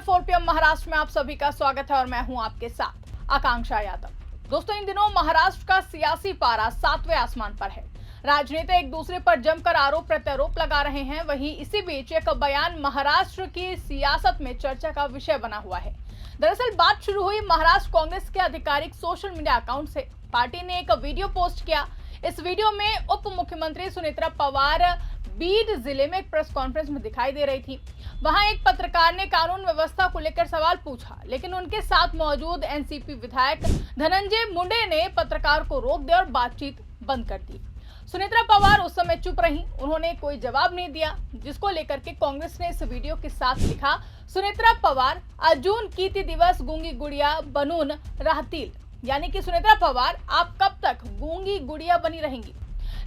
4 PM Maharashtra में आप सभी का स्वागत है और मैं हूं आपके साथ आकांक्षा यादव। दोस्तों, इन दिनों महाराष्ट्र का सियासी पारा 7वें आसमान पर है। राजनेता एक दूसरे पर जमकर आरोप प्रत्यारोप लगा रहे हैं। वहीं इसी बीच एक बयान महाराष्ट्र की सियासत में चर्चा का विषय बना हुआ है। दरअसल बात शुरू हुई महाराष्ट्र कांग्रेस के आधिकारिक सोशल मीडिया अकाउंट से। पार्टी ने एक वीडियो पोस्ट किया। इस वीडियो में उप मुख्यमंत्री सुनेत्रा पवार बीड जिले में एक प्रेस कॉन्फ्रेंस में दिखाई दे रही थी। वहां एक पत्रकार ने कानून व्यवस्था को लेकर सवाल पूछा, लेकिन उनके साथ मौजूद एनसीपी विधायक धनंजय मुंडे ने पत्रकार को रोक दिया और बातचीत बंद कर दी। सुनेत्रा पवार उस समय चुप रहीं। उन्होंने कोई जवाब नहीं दिया, जिसको लेकर के कांग्रेस ने इस वीडियो के साथ लिखा, सुनेत्रा पवार अजून किती दिवस गूंगी गुड़िया बनून राहतील। यानी कि सुनेत्रा पवार, आप कब तक गूंगी गुड़िया बनी रहेंगी।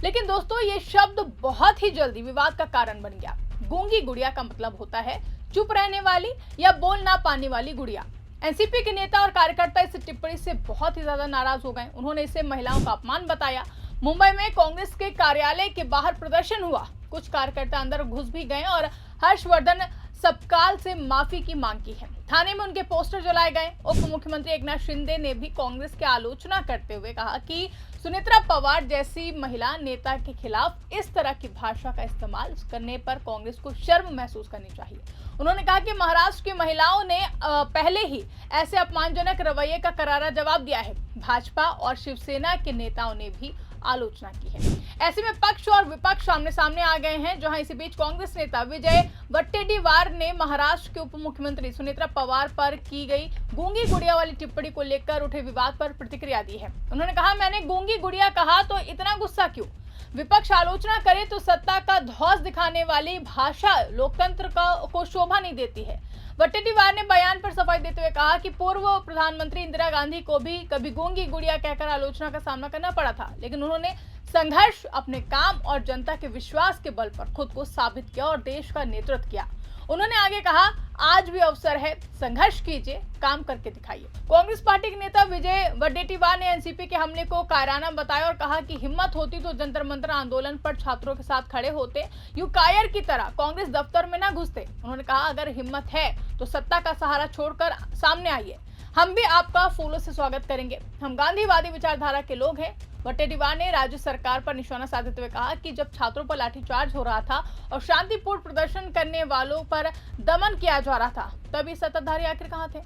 लेकिन दोस्तों, ये शब्द बहुत ही जल्दी विवाद का कारण बन गया। गूंगी गुड़िया का मतलब होता है चुप रहने वाली या बोल ना पाने वाली गुड़िया। एनसीपी के नेता और कार्यकर्ता इस टिप्पणी से बहुत ही ज्यादा नाराज हो गए। उन्होंने इसे महिलाओं का अपमान बताया। मुंबई में कांग्रेस के कार्यालय के बाहर प्रदर्शन हुआ। कुछ कार्यकर्ता अंदर घुस भी गए और हर्षवर्धन सबकाल से माफी की मांग की है। थाने में उनके पोस्टर जलाए गए। उप मुख्यमंत्री एकनाथ शिंदे ने भी कांग्रेस की आलोचना करते हुए कहा कि सुनेत्रा पवार जैसी महिला नेता के खिलाफ इस तरह की भाषा का इस्तेमाल करने पर कांग्रेस को शर्म महसूस करनी चाहिए। उन्होंने कहा कि महाराष्ट्र की महिलाओं ने पहले ही ऐसे अपमानजनक रवैये का करारा जवाब दिया है। भाजपा और शिवसेना के नेताओं ने भी आलोचना की है। ऐसे में पक्ष और विपक्ष आमने सामने आ गए हैं। जहां इसी बीच कांग्रेस नेता विजय वट्टेटीवार ने महाराष्ट्र के उप मुख्यमंत्री सुनेत्रा पवार पर की गई गूंगी गुड़िया वाली टिप्पणी को लेकर उठे विवाद पर प्रतिक्रिया दी है। उन्होंने कहा, मैंने गूंगी गुड़िया कहा तो इतना गुस्सा क्यों। विपक्ष आलोचना करे तो सत्ता का धौंस दिखाने वाली भाषा लोकतंत्र को शोभा नहीं देती है। वट्टेटीवार ने बयान पर सफाई देते हुए कहा कि पूर्व प्रधानमंत्री इंदिरा गांधी को भी कभी गूंगी गुड़िया कहकर आलोचना का सामना करना पड़ा था, लेकिन उन्होंने संघर्ष, अपने काम और जनता के विश्वास के बल पर खुद को साबित किया और देश का नेतृत्व किया। उन्होंने आगे कहा, आज भी अवसर है, संघर्ष कीजिए, काम करके दिखाइए। कांग्रेस पार्टी के नेता विजय वट्टेटीवार ने एनसीपी के हमले को कायराना बताया और कहा कि हिम्मत होती तो जंतर मंतर आंदोलन पर छात्रों के साथ खड़े होते, यूं कायर की तरह कांग्रेस दफ्तर में न घुसते। उन्होंने कहा, अगर हिम्मत है तो सत्ता का सहारा छोड़कर सामने आइए, हम भी आपका फूलों से स्वागत करेंगे। हम गांधीवादी विचारधारा के लोग हैं। वट्टेटीवार ने राज्य सरकार पर निशाना साधते हुए कहा कि जब छात्रों पर लाठीचार्ज हो रहा था और शांतिपूर्ण प्रदर्शन करने वालों पर दमन किया जा रहा था, तभी सत्ताधारी आखिर कहां थे।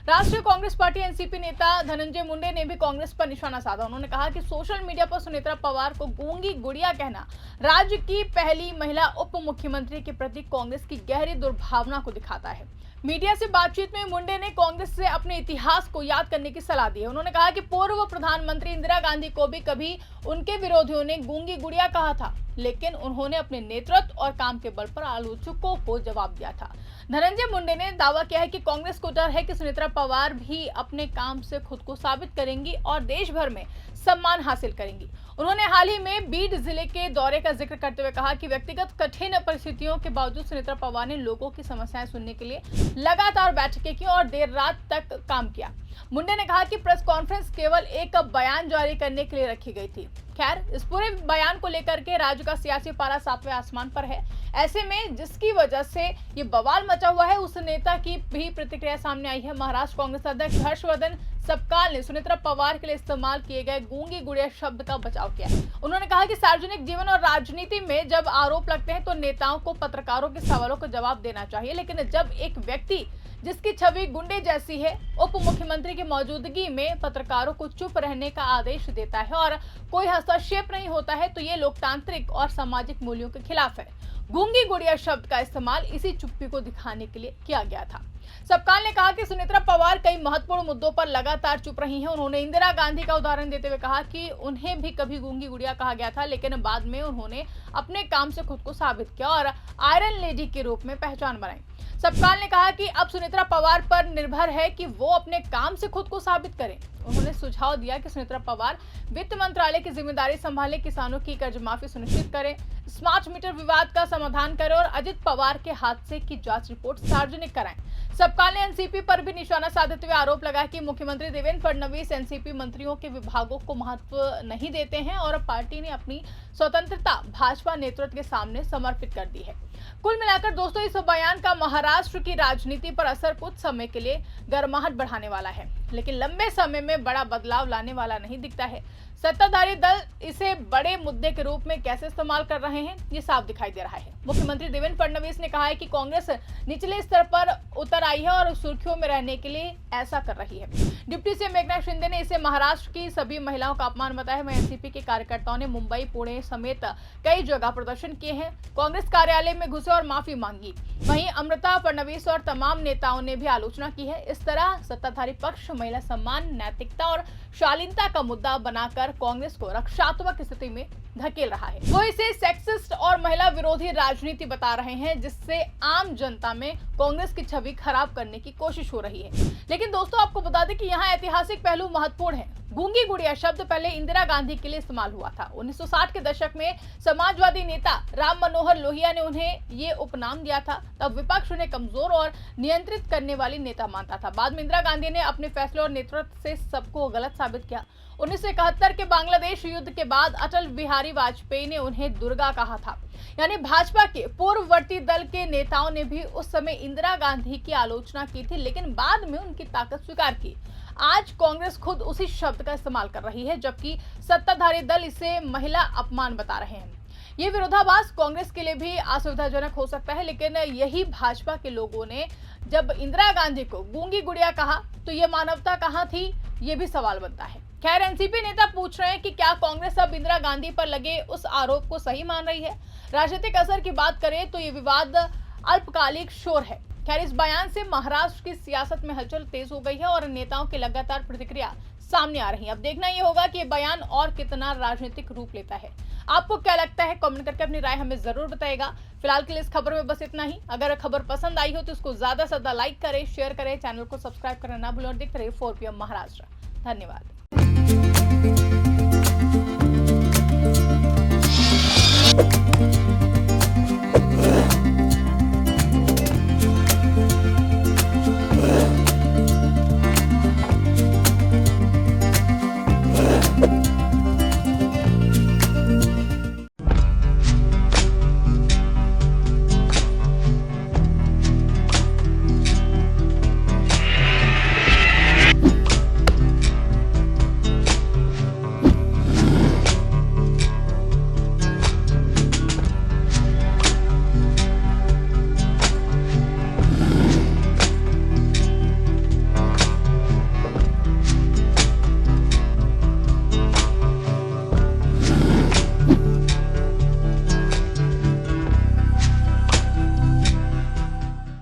राष्ट्रीय कांग्रेस पार्टी एनसीपी नेता धनंजय मुंडे ने भी कांग्रेस पर निशाना साधा। उन्होंने कहा कि सोशल मीडिया पर सुनेत्रा पवार को गूंगी गुड़िया कहना राज्य की पहली महिला उप मुख्यमंत्री के प्रति कांग्रेस की गहरी दुर्भावना को दिखाता है। मीडिया से बातचीत में मुंडे ने कांग्रेस से अपने इतिहास को याद करने की सलाह दी है। उन्होंने कहा कि पूर्व प्रधानमंत्री इंदिरा गांधी को भी कभी उनके विरोधियों ने गूंगी गुड़िया कहा था, लेकिन उन्होंने अपने नेतृत्व और काम के बल पर आलोचकों को जवाब दिया था। धनंजय मुंडे ने दावा किया है कि कांग्रेस को डर है कि सुनेत्रा पवार भी अपने काम से खुद को साबित करेंगी और देश भर में सम्मान हासिल करेंगी। उन्होंने हाल ही में बीड जिले के दौरे का जिक्र करते हुए कहा कि व्यक्तिगत कठिन परिस्थितियों के बावजूद सुनेत्रा पवार ने लोगों की समस्याएं सुनने के लिए लगातार बैठकें की और देर रात तक काम किया। मुंडे ने कहा कि प्रेस कॉन्फ्रेंस केवल एक बयान जारी करने के लिए रखी गई थी। खैर, इस पूरे बयान को लेकर के राज्य का सियासी पारा 7वें आसमान पर है। ऐसे में जिसकी वजह से ये बवाल मचा हुआ है, उस नेता की भी प्रतिक्रिया सामने आई है। महाराष्ट्र कांग्रेस अध्यक्ष हर्षवर्धन सबकाल ने सुनेत्रा पवार के लिए इस्तेमाल किए गए गूंगी गुड़िया शब्द का बचाव किया। उन्होंने कहा कि सार्वजनिक जीवन और राजनीति में जब आरोप लगते हैं तो नेताओं को पत्रकारों के सवालों का जवाब देना चाहिए, लेकिन जब एक व्यक्ति जिसकी छवि गुंडे जैसी है उप मुख्यमंत्री की मौजूदगी में पत्रकारों को चुप रहने का आदेश देता है और कोई हस्तक्षेप नहीं होता है, तो ये लोकतांत्रिक और सामाजिक मूल्यों के खिलाफ है। गूंगी गुड़िया शब्द का इस्तेमाल इसी चुप्पी को दिखाने के लिए किया गया था। सबकाल ने कहा कि सुनेत्रा पवार कई महत्वपूर्ण मुद्दों पर लगातार चुप रही हैं। उन्होंने इंदिरा गांधी का उदाहरण देते हुए कहा कि उन्हें भी कभी गूंगी गुड़िया कहा गया था, लेकिन बाद में उन्होंने अपने काम से खुद को साबित किया और आयरन लेडी के रूप में पहचान बनाई। सबकाल ने कहा कि अब सुनेत्रा पवार पर निर्भर है कि वो अपने काम से खुद को साबित करें। उन्होंने सुझाव दिया कि सुनेत्रा पवार वित्त मंत्रालय की जिम्मेदारी संभाले, किसानों की कर्ज माफी सुनिश्चित करें, स्मार्ट मीटर विवाद का समाधान करें और अजित पवार के हादसे की जांच रिपोर्ट सार्वजनिक कराएं। सपकाल ने एनसीपी पर भी निशाना साधते हुए आरोप लगाया कि मुख्यमंत्री देवेंद्र फडणवीस एनसीपी मंत्रियों के विभागों को महत्व नहीं देते हैं और पार्टी ने अपनी स्वतंत्रता भाजपा नेतृत्व के सामने समर्पित कर दी है। कुल मिलाकर दोस्तों, इस बयान का महाराष्ट्र की राजनीति पर असर कुछ समय के लिए गर्माहट बढ़ाने वाला है, लेकिन लंबे समय में बड़ा बदलाव लाने वाला नहीं दिखता है। सत्ताधारी दल इसे बड़े मुद्दे के रूप में कैसे इस्तेमाल कर रहे हैं, ये साफ दिखाई दे रहा है। मुख्यमंत्री देवेंद्र फडणवीस ने कहा है कि कांग्रेस निचले स्तर पर उतर आई है और सुर्खियों में रहने के लिए ऐसा कर रही है। डिप्टी सीएम एकनाथ शिंदे ने इसे महाराष्ट्र की सभी महिलाओं का अपमान बताया। वहीं एनसीपी के कार्यकर्ताओं ने मुंबई, पुणे समेत कई जगह प्रदर्शन किए हैं, कांग्रेस कार्यालय में घुसे और माफी मांगी। वहीं अमृता फडणवीस और तमाम नेताओं ने भी आलोचना की है। इस तरह सत्ताधारी पक्ष महिला सम्मान, नैतिकता और शालीनता का मुद्दा बनाकर कांग्रेस को रक्षात्मक स्थिति में धकेल रहा है। वो इसे सेक्सिस्ट और महिला विरोधी राजनीति बता रहे हैं, जिससे आम जनता में कांग्रेस की छवि खराब करने की कोशिश हो रही है। लेकिन दोस्तों, आपको बता दें कि यहाँ ऐतिहासिक पहलू महत्वपूर्ण है। गूंगी गुड़िया शब्द पहले इंदिरा गांधी के लिए इस्तेमाल हुआ था। 1960 के दशक में समाजवादी नेता राम मनोहर लोहिया ने उन्हें ये उपनाम दिया था। तब विपक्ष उन्हें कमजोर और नियंत्रित करने वाली नेता मानता था। बाद में इंदिरा गांधी ने अपने फैसले और नेतृत्व से सबको गलत साबित किया। 1971 के बांग्लादेश युद्ध के बाद अटल बिहारी वाजपेयी ने उन्हें दुर्गा कहा था। यानी भाजपा के पूर्ववर्ती दल के नेताओं ने भी उस समय इंदिरा गांधी की आलोचना की थी, लेकिन बाद में उनकी ताकत स्वीकार की। आज कांग्रेस खुद उसी शब्द का इस्तेमाल कर रही है, जबकि सत्ताधारी दल इसे महिला अपमान बता रहे हैं। ये विरोधाभास कांग्रेस के लिए भी असुविधाजनक हो सकता है, लेकिन यही भाजपा के लोगों ने जब इंदिरा गांधी को गूंगी गुड़िया कहा तो ये मानवता कहाँ थी, ये भी सवाल बनता है। खैर, एनसीपी नेता पूछ रहे हैं कि क्या कांग्रेस अब इंदिरा गांधी पर लगे उस आरोप को सही मान रही है। राजनीतिक असर की बात करें तो ये विवाद अल्पकालिक शोर है। खैर, इस बयान से महाराष्ट्र की सियासत में हलचल तेज हो गई है और नेताओं की लगातार प्रतिक्रिया सामने आ रही है। अब देखना ये होगा कि ये बयान और कितना राजनीतिक रूप लेता है। आपको क्या लगता है, कमेंट करके अपनी राय हमें जरूर बताएगा। फिलहाल के लिए इस खबर में बस इतना ही। अगर खबर पसंद आई हो तो इसको ज्यादा से ज्यादा लाइक करें, शेयर करें, चैनल को सब्सक्राइब करना ना भूलें और देखते रहिए 4 PM महाराष्ट्र। धन्यवाद।